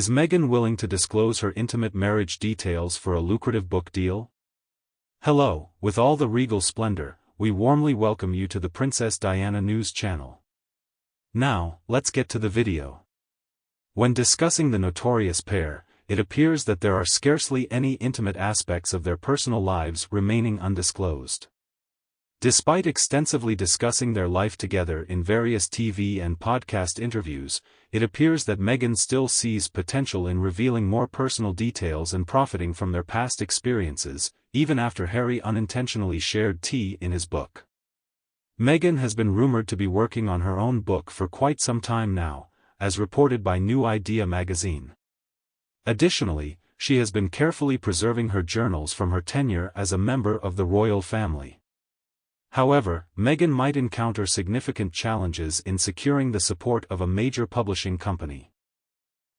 Is Meghan willing to disclose her intimate marriage details for a lucrative book deal? Hello, with all the regal splendor, we warmly welcome you to the Princess Diana News channel. Now, let's get to the video. When discussing the notorious pair, it appears that there are scarcely any intimate aspects of their personal lives remaining undisclosed. Despite extensively discussing their life together in various TV and podcast interviews, it appears that Meghan still sees potential in revealing more personal details and profiting from their past experiences, even after Harry unintentionally shared tea in his book. Meghan has been rumored to be working on her own book for quite some time now, as reported by New Idea magazine. Additionally, she has been carefully preserving her journals from her tenure as a member of the royal family. However, Meghan might encounter significant challenges in securing the support of a major publishing company.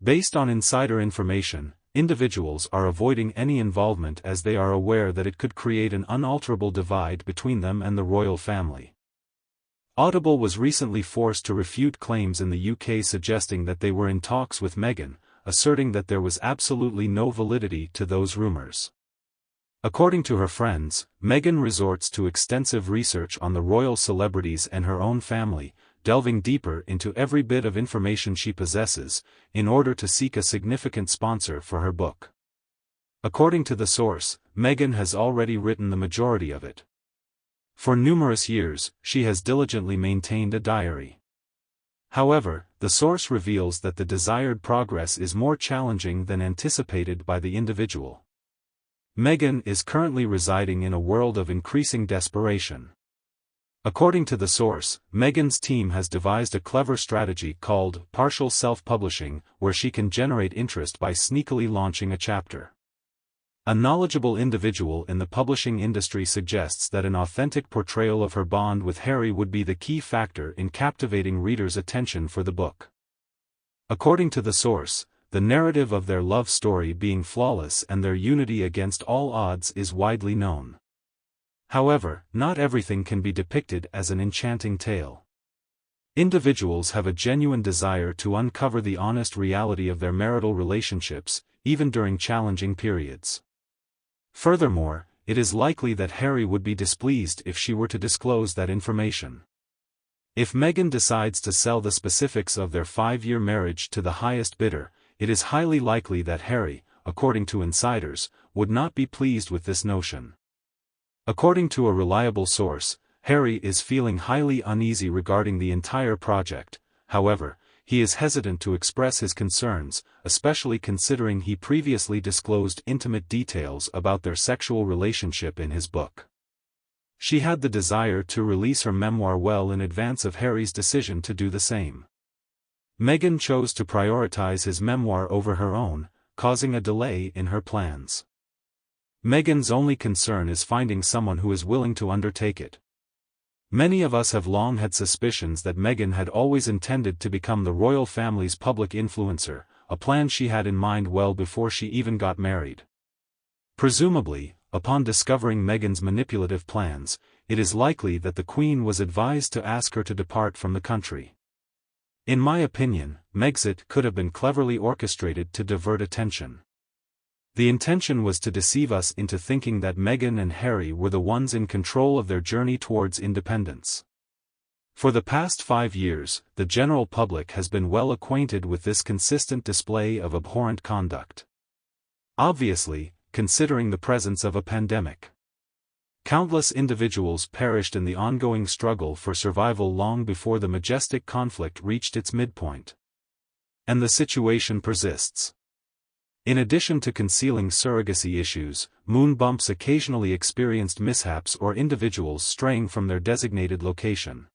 Based on insider information, individuals are avoiding any involvement as they are aware that it could create an unalterable divide between them and the royal family. Audible was recently forced to refute claims in the UK suggesting that they were in talks with Meghan, asserting that there was absolutely no validity to those rumors. According to her friends, Meghan resorts to extensive research on the royal celebrities and her own family, delving deeper into every bit of information she possesses, in order to seek a significant sponsor for her book. According to the source, Meghan has already written the majority of it. For numerous years, she has diligently maintained a diary. However, the source reveals that the desired progress is more challenging than anticipated by the individual. Meghan is currently residing in a world of increasing desperation. According to the source, Meghan's team has devised a clever strategy called partial self-publishing, where she can generate interest by sneakily launching a chapter. A knowledgeable individual in the publishing industry suggests that an authentic portrayal of her bond with Harry would be the key factor in captivating readers' attention for the book. According to the source, the narrative of their love story being flawless and their unity against all odds is widely known. However, not everything can be depicted as an enchanting tale. Individuals have a genuine desire to uncover the honest reality of their marital relationships, even during challenging periods. Furthermore, it is likely that Harry would be displeased if she were to disclose that information. If Meghan decides to sell the specifics of their 5-year marriage to the highest bidder, it is highly likely that Harry, according to insiders, would not be pleased with this notion. According to a reliable source, Harry is feeling highly uneasy regarding the entire project. However, he is hesitant to express his concerns, especially considering he previously disclosed intimate details about their sexual relationship in his book. She had the desire to release her memoir well in advance of Harry's decision to do the same. Meghan chose to prioritize his memoir over her own, causing a delay in her plans. Meghan's only concern is finding someone who is willing to undertake it. Many of us have long had suspicions that Meghan had always intended to become the royal family's public influencer, a plan she had in mind well before she even got married. Presumably, upon discovering Meghan's manipulative plans, it is likely that the Queen was advised to ask her to depart from the country. In my opinion, Megxit could have been cleverly orchestrated to divert attention. The intention was to deceive us into thinking that Meghan and Harry were the ones in control of their journey towards independence. For the past 5 years, the general public has been well acquainted with this consistent display of abhorrent conduct. Obviously, considering the presence of a pandemic. Countless individuals perished in the ongoing struggle for survival long before the majestic conflict reached its midpoint. And the situation persists. In addition to concealing surrogacy issues, moon bumps occasionally experienced mishaps or individuals straying from their designated location.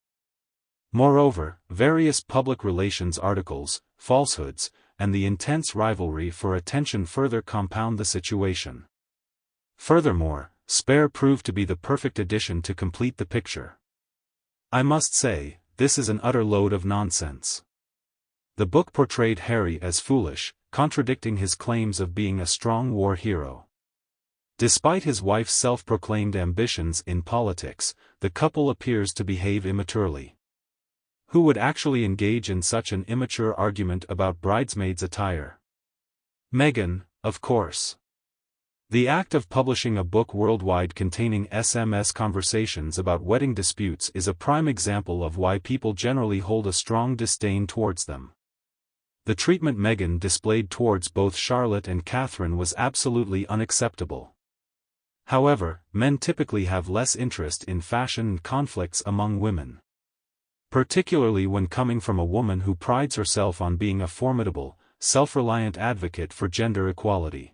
Moreover, various public relations articles, falsehoods, and the intense rivalry for attention further compound the situation. Furthermore, Spare proved to be the perfect addition to complete the picture. I must say, this is an utter load of nonsense. The book portrayed Harry as foolish, contradicting his claims of being a strong war hero. Despite his wife's self-proclaimed ambitions in politics, the couple appears to behave immaturely. Who would actually engage in such an immature argument about bridesmaids' attire? Meghan, of course. The act of publishing a book worldwide containing SMS conversations about wedding disputes is a prime example of why people generally hold a strong disdain towards them. The treatment Meghan displayed towards both Charlotte and Catherine was absolutely unacceptable. However, men typically have less interest in fashion and conflicts among women. Particularly when coming from a woman who prides herself on being a formidable, self-reliant advocate for gender equality.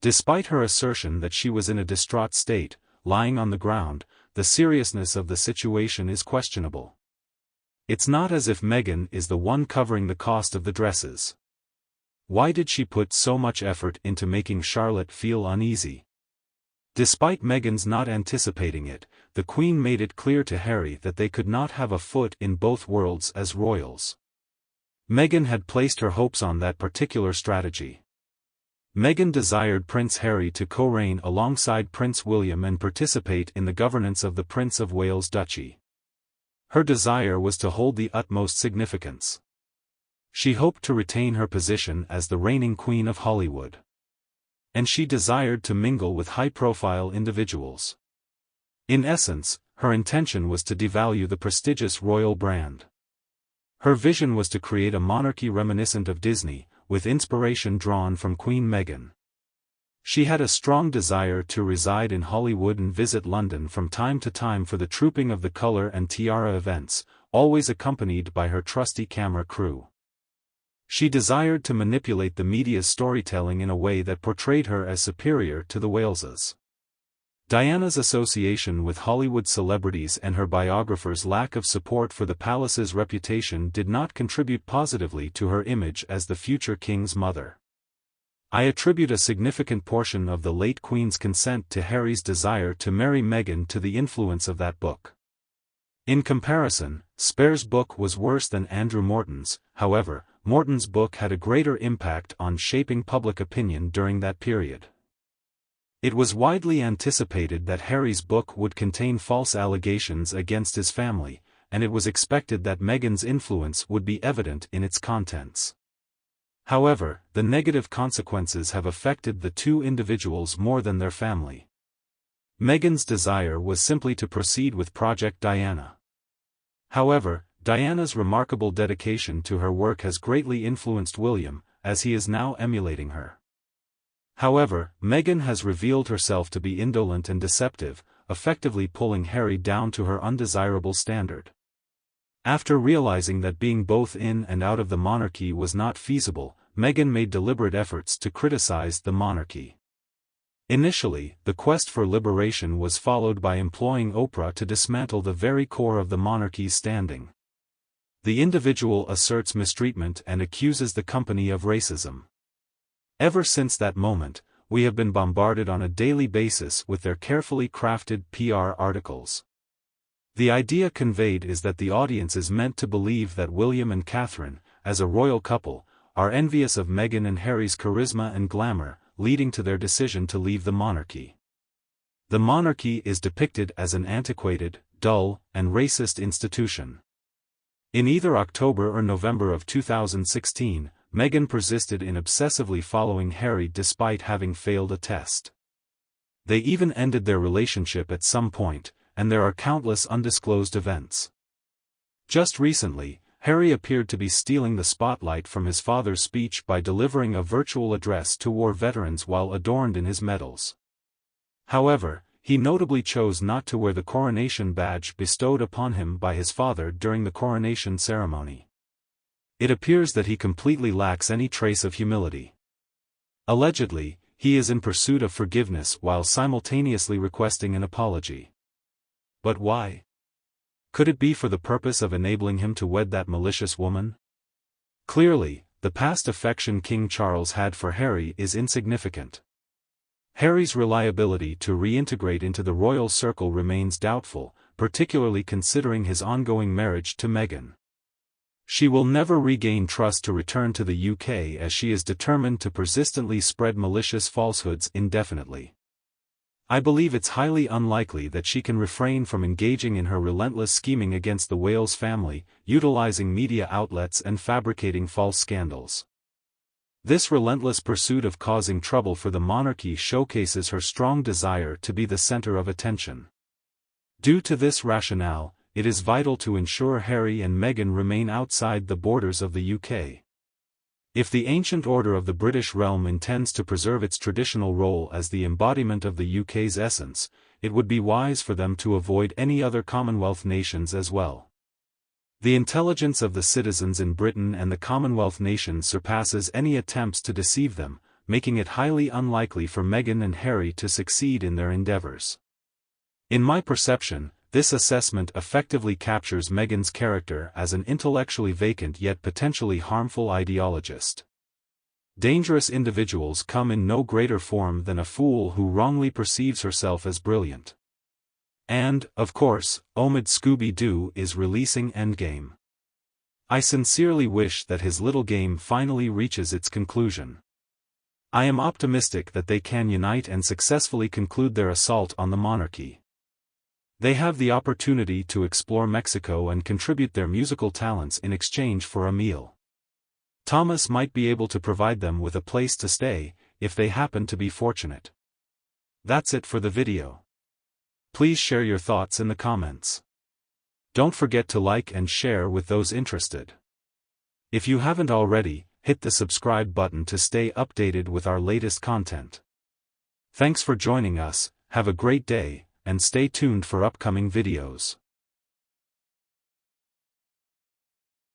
Despite her assertion that she was in a distraught state, lying on the ground, the seriousness of the situation is questionable. It's not as if Meghan is the one covering the cost of the dresses. Why did she put so much effort into making Charlotte feel uneasy? Despite Meghan's not anticipating it, the Queen made it clear to Harry that they could not have a foot in both worlds as royals. Meghan had placed her hopes on that particular strategy. Meghan desired Prince Harry to co-reign alongside Prince William and participate in the governance of the Prince of Wales Duchy. Her desire was to hold the utmost significance. She hoped to retain her position as the reigning Queen of Hollywood. And she desired to mingle with high-profile individuals. In essence, her intention was to devalue the prestigious royal brand. Her vision was to create a monarchy reminiscent of Disney, with inspiration drawn from Queen Meghan. She had a strong desire to reside in Hollywood and visit London from time to time for the trooping of the color and tiara events, always accompanied by her trusty camera crew. She desired to manipulate the media's storytelling in a way that portrayed her as superior to the Waleses. Diana's association with Hollywood celebrities and her biographers' lack of support for the palace's reputation did not contribute positively to her image as the future king's mother. I attribute a significant portion of the late Queen's consent to Harry's desire to marry Meghan to the influence of that book. In comparison, Spare's book was worse than Andrew Morton's. However, Morton's book had a greater impact on shaping public opinion during that period. It was widely anticipated that Harry's book would contain false allegations against his family, and it was expected that Meghan's influence would be evident in its contents. However, the negative consequences have affected the two individuals more than their family. Meghan's desire was simply to proceed with Project Diana. However, Diana's remarkable dedication to her work has greatly influenced William, as he is now emulating her. However, Meghan has revealed herself to be indolent and deceptive, effectively pulling Harry down to her undesirable standard. After realizing that being both in and out of the monarchy was not feasible, Meghan made deliberate efforts to criticize the monarchy. Initially, the quest for liberation was followed by employing Oprah to dismantle the very core of the monarchy's standing. The individual asserts mistreatment and accuses the company of racism. Ever since that moment, we have been bombarded on a daily basis with their carefully crafted PR articles. The idea conveyed is that the audience is meant to believe that William and Catherine, as a royal couple, are envious of Meghan and Harry's charisma and glamour, leading to their decision to leave the monarchy. The monarchy is depicted as an antiquated, dull, and racist institution. In either October or November of 2016, Meghan persisted in obsessively following Harry despite having failed a test. They even ended their relationship at some point, and there are countless undisclosed events. Just recently, Harry appeared to be stealing the spotlight from his father's speech by delivering a virtual address to war veterans while adorned in his medals. However, he notably chose not to wear the coronation badge bestowed upon him by his father during the coronation ceremony. It appears that he completely lacks any trace of humility. Allegedly, he is in pursuit of forgiveness while simultaneously requesting an apology. But why? Could it be for the purpose of enabling him to wed that malicious woman? Clearly, the past affection King Charles had for Harry is insignificant. Harry's reliability to reintegrate into the royal circle remains doubtful, particularly considering his ongoing marriage to Meghan. She will never regain trust to return to the UK as she is determined to persistently spread malicious falsehoods indefinitely. I believe it's highly unlikely that she can refrain from engaging in her relentless scheming against the Wales family, utilizing media outlets and fabricating false scandals. This relentless pursuit of causing trouble for the monarchy showcases her strong desire to be the center of attention. Due to this rationale, it is vital to ensure Harry and Meghan remain outside the borders of the UK. If the ancient order of the British realm intends to preserve its traditional role as the embodiment of the UK's essence, it would be wise for them to avoid any other Commonwealth nations as well. The intelligence of the citizens in Britain and the Commonwealth nations surpasses any attempts to deceive them, making it highly unlikely for Meghan and Harry to succeed in their endeavors. In my perception, this assessment effectively captures Meghan's character as an intellectually vacant yet potentially harmful ideologist. Dangerous individuals come in no greater form than a fool who wrongly perceives herself as brilliant. And, of course, Omid Scooby-Doo is releasing Endgame. I sincerely wish that his little game finally reaches its conclusion. I am optimistic that they can unite and successfully conclude their assault on the monarchy. They have the opportunity to explore Mexico and contribute their musical talents in exchange for a meal. Thomas might be able to provide them with a place to stay, if they happen to be fortunate. That's it for the video. Please share your thoughts in the comments. Don't forget to like and share with those interested. If you haven't already, hit the subscribe button to stay updated with our latest content. Thanks for joining us, have a great day, and stay tuned for upcoming videos.